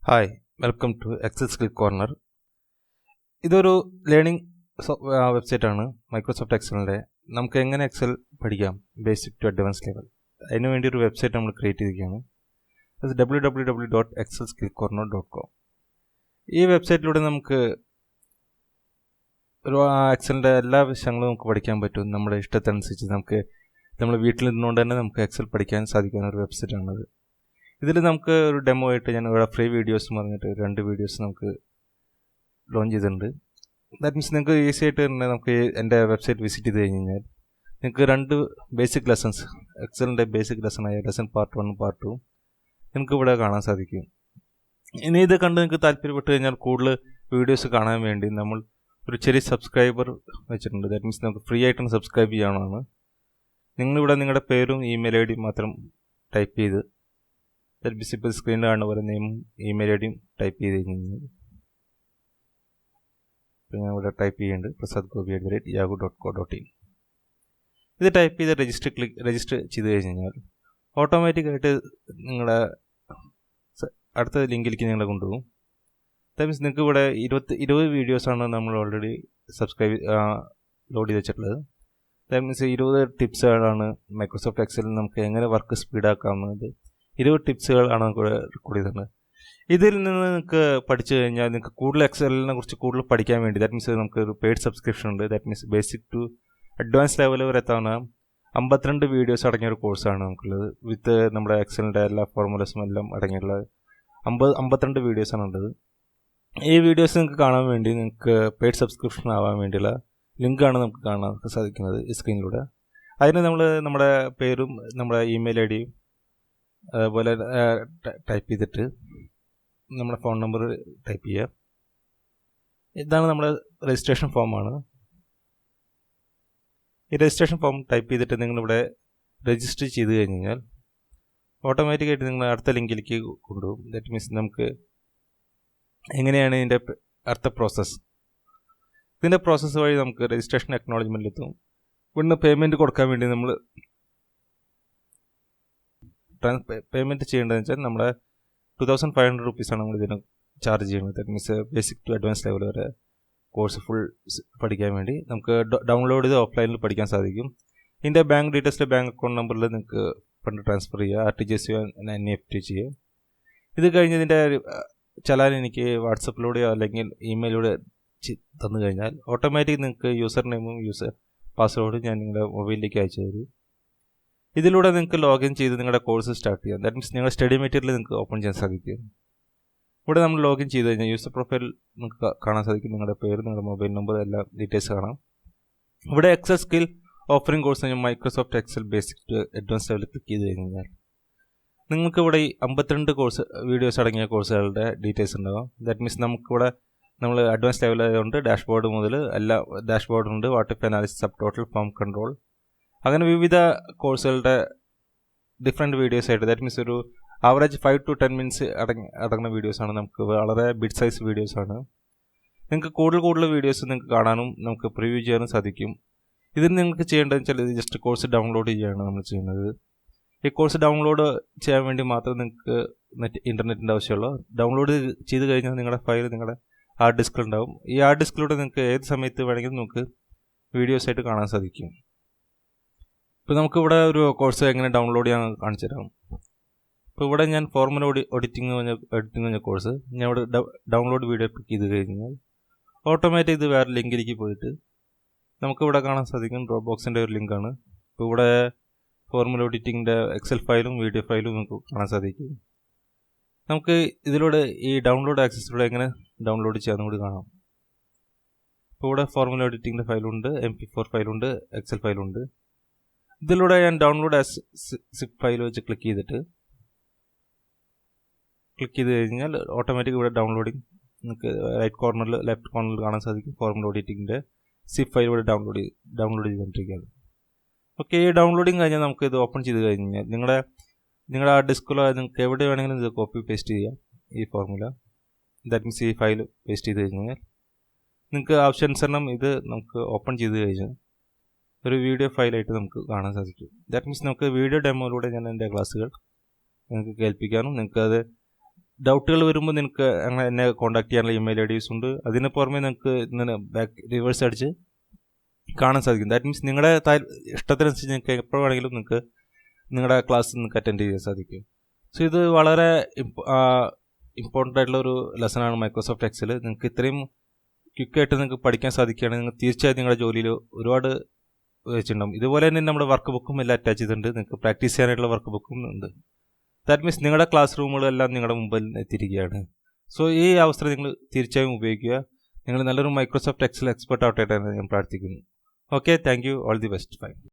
Hi welcome to Excel skill corner. ഇതൊരു learning വെബ്സൈറ്റാണ് Microsoft എക്സലിൻ്റെ. നമുക്ക് എങ്ങനെ എക്സൽ പഠിക്കാം ബേസിക് ടു അഡ്വാൻസ് ലെവൽ, അതിന് വേണ്ടി ഒരു വെബ്സൈറ്റ് നമ്മൾ ക്രിയേറ്റ് ചെയ്തിരിക്കുകയാണ്. അത് www.excelskillcorner.com. ഈ വെബ്സൈറ്റിലൂടെ നമുക്ക് ഒരു എക്സലിൻ്റെ എല്ലാ വിഷയങ്ങളും നമുക്ക് പഠിക്കാൻ പറ്റും. നമ്മുടെ ഇഷ്ടത്തിനനുസരിച്ച് നമ്മൾ വീട്ടിൽ നിന്നുകൊണ്ട് തന്നെ നമുക്ക് എക്സൽ പഠിക്കാൻ സാധിക്കുന്ന ഒരു വെബ്സൈറ്റാണത്. ഇതിൽ നമുക്ക് ഒരു ഡെമോ ആയിട്ട് ഞാൻ ഇവിടെ ഫ്രീ വീഡിയോസ് പറഞ്ഞിട്ട് 2 വീഡിയോസ് നമുക്ക് ലോഞ്ച് ചെയ്തിട്ടുണ്ട്. ദാറ്റ് മീൻസ് നിങ്ങൾക്ക് ഈസി ആയിട്ട് തന്നെ നമുക്ക് എൻ്റെ വെബ്സൈറ്റ് വിസിറ്റ് ചെയ്ത് കഴിഞ്ഞാൽ നിങ്ങൾക്ക് 2 ബേസിക് ലെസൺസ്, എക്സലിൻ്റെ ബേസിക് ലെസണായ ലെസൺ പാർട്ട് 1 പാർട്ട് 2 നിങ്ങൾക്ക് ഇവിടെ കാണാൻ സാധിക്കും. ഇനി ഇത് കണ്ട് നിങ്ങൾക്ക് താല്പര്യപ്പെട്ട് കഴിഞ്ഞാൽ കൂടുതൽ വീഡിയോസ് കാണാൻ വേണ്ടി നമ്മൾ ഒരു ചെറിയ സബ്സ്ക്രൈബർ വെച്ചിട്ടുണ്ട്. ദാറ്റ് മീൻസ് നമുക്ക് ഫ്രീ ആയിട്ടാണ് സബ്സ്ക്രൈബ് ചെയ്യാവുന്നതാണ്. നിങ്ങളിവിടെ നിങ്ങളുടെ പേരും ഇമെയിൽ ഐ ഡിയും മാത്രം ടൈപ്പ് ചെയ്ത് ഇപ്പോൾ സ്ക്രീനിൽ കാണുന്ന പോലെ നെയിമും ഇമെയിൽ ഐ ഡിയും ടൈപ്പ് ചെയ്ത് കഴിഞ്ഞാൽ ഇപ്പോൾ ഞാൻ ഇവിടെ ടൈപ്പ് ചെയ്യുന്നുണ്ട് prasadgopi@yahoo.co.in. ഇത് ടൈപ്പ് ചെയ്ത് രജിസ്റ്റർ ചെയ്ത് കഴിഞ്ഞാൽ ഓട്ടോമാറ്റിക്കായിട്ട് നിങ്ങളുടെ അടുത്ത ലിങ്കിലേക്ക് നിങ്ങളെ കൊണ്ടുപോകും. ദാറ്റ് മീൻസ് നിങ്ങൾക്ക് ഇവിടെ 20 വീഡിയോസാണ് നമ്മൾ ഓൾറെഡി ലോഡ് ചെയ്ത് വെച്ചിട്ടുള്ളത്. ദാറ്റ് മീൻസ് 20 ടിപ്സുകളാണ് മൈക്രോസോഫ്റ്റ് എക്സലിൽ നമുക്ക് എങ്ങനെ വർക്ക് സ്പീഡാക്കാവുന്നത്. 20 ടിപ്സുകളാണ് നമുക്ക് റെക്കോർഡ് ചെയ്തിട്ടുണ്ട്. ഇതിൽ നിന്ന് നിങ്ങൾക്ക് പഠിച്ചു കഴിഞ്ഞാൽ നിങ്ങൾക്ക് കൂടുതൽ എക്സലിനെ കുറിച്ച് കൂടുതൽ പഠിക്കാൻ വേണ്ടി ദാറ്റ് മീൻസ് നമുക്ക് ഒരു പെയ്ഡ് സബ്സ്ക്രിപ്ഷൻ ഉണ്ട്. That means basic to advance level വരെ എത്താവുന്ന 52 വീഡിയോസ് അടങ്ങിയ ഒരു കോഴ്സാണ് നമുക്കുള്ളത്. വിത്ത് നമ്മുടെ എക്സലിൻ്റെ എല്ലാ ഫോർമുലസും എല്ലാം അടങ്ങിയിട്ടുള്ള 52 വീഡിയോസാണ് ഉള്ളത്. ഈ വീഡിയോസ് നിങ്ങൾക്ക് കാണാൻ വേണ്ടി നിങ്ങൾക്ക് പെയ്ഡ് സബ്സ്ക്രിപ്ഷൻ ആവാൻ വേണ്ടിയുള്ള ലിങ്കാണ് നമുക്ക് കാണാൻ സാധിക്കുന്നത് ഈ സ്ക്രീനിലൂടെ. അതിന് നമ്മുടെ പേരും നമ്മുടെ ഇമെയിൽ ഐ ഡിയും അതുപോലെ ടൈപ്പ് ചെയ്തിട്ട് നമ്മുടെ ഫോൺ നമ്പർ ടൈപ്പ് ചെയ്യുക. ഇതാണ് നമ്മുടെ രജിസ്ട്രേഷൻ ഫോമാണ്. ഈ രജിസ്ട്രേഷൻ ഫോം ടൈപ്പ് ചെയ്തിട്ട് നിങ്ങളിവിടെ രജിസ്റ്റർ ചെയ്ത് കഴിഞ്ഞാൽ ഓട്ടോമാറ്റിക്കായിട്ട് നിങ്ങൾ അടുത്ത ലിങ്കിലേക്ക് കൊണ്ടുപോകും. ദാറ്റ് മീൻസ് നമുക്ക് എങ്ങനെയാണ് ഇതിൻ്റെ അടുത്ത പ്രോസസ്സ്. ഇതിൻ്റെ പ്രോസസ്സ് വഴി നമുക്ക് രജിസ്ട്രേഷൻ അക്നോളജ്മെൻറ്റിലെത്തും. ഇവിടുന്ന് പേയ്മെൻറ്റ് കൊടുക്കാൻ വേണ്ടി നമ്മൾ പേയ്മെൻറ്റ് ചെയ്യേണ്ടതെന്ന് വെച്ചാൽ നമ്മുടെ 2500 റുപ്പീസാണ് നമ്മൾ ഇതിന് ചാർജ് ചെയ്യുന്നത്. That means basic to advance level വരെ കോഴ്സ് ഫുൾ പഠിക്കാൻ വേണ്ടി നമുക്ക് ഡൗൺലോഡ് ചെയ്ത് ഓഫ്ലൈനിൽ പഠിക്കാൻ സാധിക്കും. ഇതിൻ്റെ ബാങ്ക് ഡീറ്റെയിൽസിൽ ബാങ്ക് അക്കൗണ്ട് നമ്പറിൽ നിങ്ങൾക്ക് ഫണ്ട് ട്രാൻസ്ഫർ ചെയ്യുക, RTGS NEFT ചെയ്യുക. ഇത് കഴിഞ്ഞ് ഇതിൻ്റെ ചലാൻ എനിക്ക് വാട്സപ്പിലൂടെയോ അല്ലെങ്കിൽ ഇമെയിലൂടെ തന്നു കഴിഞ്ഞാൽ ഓട്ടോമാറ്റിക് നിങ്ങൾക്ക് യൂസർ നെയിമും പാസ്വേഡും ഞാൻ നിങ്ങളുടെ മൊബൈലിലേക്ക് അയച്ചു തരും. ഇതിലൂടെ നിങ്ങൾക്ക് ലോഗിൻ ചെയ്ത് നിങ്ങളുടെ കോഴ്സ് സ്റ്റാർട്ട് ചെയ്യാം. ദാറ്റ് മീൻസ് നിങ്ങളുടെ സ്റ്റഡി മെറ്റീരിയൽ നിങ്ങൾക്ക് ഓപ്പൺ ചെയ്യാൻ സാധിക്കും. ഇവിടെ നമ്മൾ ലോഗിൻ ചെയ്ത് കഴിഞ്ഞാൽ യൂസർ പ്രൊഫൈൽ നിങ്ങൾക്ക് കാണാൻ സാധിക്കും. നിങ്ങളുടെ പേര്, നിങ്ങളുടെ മൊബൈൽ നമ്പർ, എല്ലാ ഡീറ്റെയിൽസ് കാണാം. ഇവിടെ Excel skill offering course Microsoft Excel basic to advance level click ചെയ്ത് കഴിഞ്ഞാൽ നിങ്ങൾക്ക് ഇവിടെ ഈ 52 വീഡിയോസ് അടങ്ങിയ കോഴ്സുകളുടെ ഡീറ്റെയിൽസ് ഉണ്ടാകും. ദാറ്റ് മീൻസ് നമുക്കിവിടെ നമ്മൾ അഡ്വാൻസ് ലെവൽ ആയതുകൊണ്ട് ഡാഷ്ബോർഡ് മുതൽ എല്ലാ ഡാഷ്ബോർഡുണ്ട്, what analysis, sub total, form control, അങ്ങനെ വിവിധ കോഴ്സുകളുടെ ഡിഫറെൻറ്റ് വീഡിയോസ് ആയിട്ട്. ദാറ്റ് മീൻസ് ഒരു ആവറേജ് 5 to 10 മിനിറ്റ്സ് അടങ്ങുന്ന വീഡിയോസാണ്. നമുക്ക് വളരെ ബിഗ് സൈസ് വീഡിയോസാണ്. നിങ്ങൾക്ക് കൂടുതൽ വീഡിയോസ് നിങ്ങൾക്ക് കാണാനും നമുക്ക് പ്രിവ്യൂ ചെയ്യാനും സാധിക്കും. ഇതിന് നിങ്ങൾക്ക് ചെയ്യേണ്ടതെന്ന് വെച്ചാൽ ഇത് ജസ്റ്റ് കോഴ്സ് ഡൗൺലോഡ് ചെയ്യുകയാണ് നമ്മൾ ചെയ്യുന്നത്. ഈ കോഴ്സ് ഡൗൺലോഡ് ചെയ്യാൻ വേണ്ടി മാത്രം നിങ്ങൾക്ക് ഇൻ്റർനെറ്റിൻ്റെ ആവശ്യമുള്ളൂ. ഡൗൺലോഡ് ചെയ്ത് കഴിഞ്ഞാൽ നിങ്ങളുടെ ഫയൽ നിങ്ങളുടെ ഹാർഡ് ഡിസ്കിൽ ഉണ്ടാവും. ഈ ഹാർഡ് ഡിസ്കിലൂടെ നിങ്ങൾക്ക് ഏത് സമയത്ത് വേണമെങ്കിലും നമുക്ക് വീഡിയോസായിട്ട് കാണാൻ സാധിക്കും. ഇപ്പോൾ നമുക്കിവിടെ ഒരു കോഴ്സ് എങ്ങനെ ഡൗൺലോഡ് ചെയ്യാൻ കാണിച്ചു തരാം. ഇപ്പോൾ ഇവിടെ ഞാൻ ഫോർമുല എഡിറ്റിംഗ് എന്ന കോഴ്സ് ഞാൻ ഇവിടെ ഡൗൺലോഡ് വീഡിയോ ക്ലിക്ക് ചെയ്ത് കഴിഞ്ഞാൽ ഓട്ടോമാറ്റിക് ഇത് വേറെ ലിങ്കിലേക്ക് പോയിട്ട് നമുക്കിവിടെ കാണാൻ സാധിക്കും. ഡ്രോപ്പ് ബോക്സിൻ്റെ ഒരു ലിങ്കാണ്. ഇപ്പോൾ ഇവിടെ ഫോർമുല എഡിറ്റിങ്ങിൻ്റെ എക്സൽ ഫയലും വീഡിയോ ഫയലും നമുക്ക് കാണാൻ സാധിക്കും. നമുക്ക് ഇതിലൂടെ ഈ ഡൗൺലോഡ് ആക്സസിലൂടെ എങ്ങനെ ഡൗൺലോഡ് ചെയ്യാമെന്ന് കൂടി കാണാം. ഇപ്പോൾ ഇവിടെ ഫോർമുല എഡിറ്റിങ്ങിൻ്റെ ഫയലുണ്ട്, MP4 ഫയലുണ്ട്, എക്സൽ ഫയലുണ്ട്. ഇതിലൂടെ ഞാൻ ഡൗൺലോഡ് സിപ്പ് ഫയൽ വെച്ച് ക്ലിക്ക് ചെയ്ത് കഴിഞ്ഞാൽ ഓട്ടോമാറ്റിക് ഇവിടെ ഡൗൺലോഡിങ് നിങ്ങൾക്ക് ലെഫ്റ്റ് കോർണറിൽ കാണാൻ സാധിക്കും. ഫോർമുല എഡിറ്റിങ്ങിൻ്റെ സിപ്പ് ഫയൽ ഇവിടെ ഡൗൺലോഡ് ചെയ്തുകൊണ്ടിരിക്കുകയാണ്. ഓക്കെ, ഈ ഡൗൺലോഡിങ് കഴിഞ്ഞാൽ നമുക്ക് ഇത് ഓപ്പൺ ചെയ്ത് കഴിഞ്ഞാൽ നിങ്ങളുടെ ആ ഡിസ്കിലോ നിങ്ങൾക്ക് എവിടെ വേണമെങ്കിലും ഇത് കോപ്പി പേസ്റ്റ് ചെയ്യാം. ഈ ഫോർമുല ദാറ്റ് മീൻസ് ഈ ഫയൽ പേസ്റ്റ് ചെയ്ത് കഴിഞ്ഞാൽ നിങ്ങൾക്ക് ആവശ്യാനുസരണം ഇത് നമുക്ക് ഓപ്പൺ ചെയ്ത് കഴിഞ്ഞാൽ ഒരു വീഡിയോ ഫയലായിട്ട് നമുക്ക് കാണാൻ സാധിക്കും. ദാറ്റ് മീൻസ് നമുക്ക് വീഡിയോ ഡെമോയിലൂടെ ഞാൻ എൻ്റെ ക്ലാസ്സുകൾ നിങ്ങൾക്ക് കേൾപ്പിക്കാനും നിങ്ങൾക്കത് ഡൗട്ടുകൾ വരുമ്പോൾ നിങ്ങൾക്ക് അങ്ങനെ എന്നെ കോൺടാക്ട് ചെയ്യാനുള്ള ഇമെയിൽ ഐ ഡീസ് ഉണ്ട്. അതിന് പുറമെ നിങ്ങൾക്ക് ഇങ്ങനെ റിവേഴ്സ് അടിച്ച് കാണാൻ സാധിക്കും. ദാറ്റ് മീൻസ് നിങ്ങളുടെ ഇഷ്ടത്തിനനുസരിച്ച് നിങ്ങൾക്ക് എപ്പോൾ വേണമെങ്കിലും നിങ്ങൾക്ക് നിങ്ങളുടെ ക്ലാസ് നിങ്ങൾക്ക് അറ്റൻഡ് ചെയ്യാൻ സാധിക്കും. സോ ഇത് വളരെ ഇമ്പോർട്ടൻ്റ് ആയിട്ടുള്ള ഒരു ലെസണാണ് മൈക്രോസോഫ്റ്റ് എക്സൽ. നിങ്ങൾക്ക് ഇത്രയും ക്വിക്കായിട്ട് നിങ്ങൾക്ക് പഠിക്കാൻ സാധിക്കുകയാണെങ്കിൽ നിങ്ങൾ തീർച്ചയായും നിങ്ങളുടെ ജോലിയിൽ ഒരുപാട് വെച്ചിട്ടുണ്ടാകും. ഇതുപോലെ തന്നെ നമ്മുടെ വർക്ക് ബുക്കും എല്ലാം അറ്റാച്ച് ചെയ്തിട്ടുണ്ട്. നിങ്ങൾക്ക് പ്രാക്ടീസ് ചെയ്യാനായിട്ടുള്ള വർക്ക് ബുക്കും ഉണ്ട്. ദാറ്റ് മീൻസ് നിങ്ങളുടെ ക്ലാസ് റൂമുകളെല്ലാം നിങ്ങളുടെ മുമ്പിൽ എത്തിയിരിക്കുകയാണ്. സോ ഈ അവസരം നിങ്ങൾ തീർച്ചയായും ഉപയോഗിക്കുക. നിങ്ങൾ നല്ലൊരു മൈക്രോസോഫ്റ്റ് എക്സൽ എക്സ്പെർട്ട് ആവട്ടെ എന്ന് ഞാൻ പ്രാർത്ഥിക്കുന്നു. Okay, thank you, all the best, by.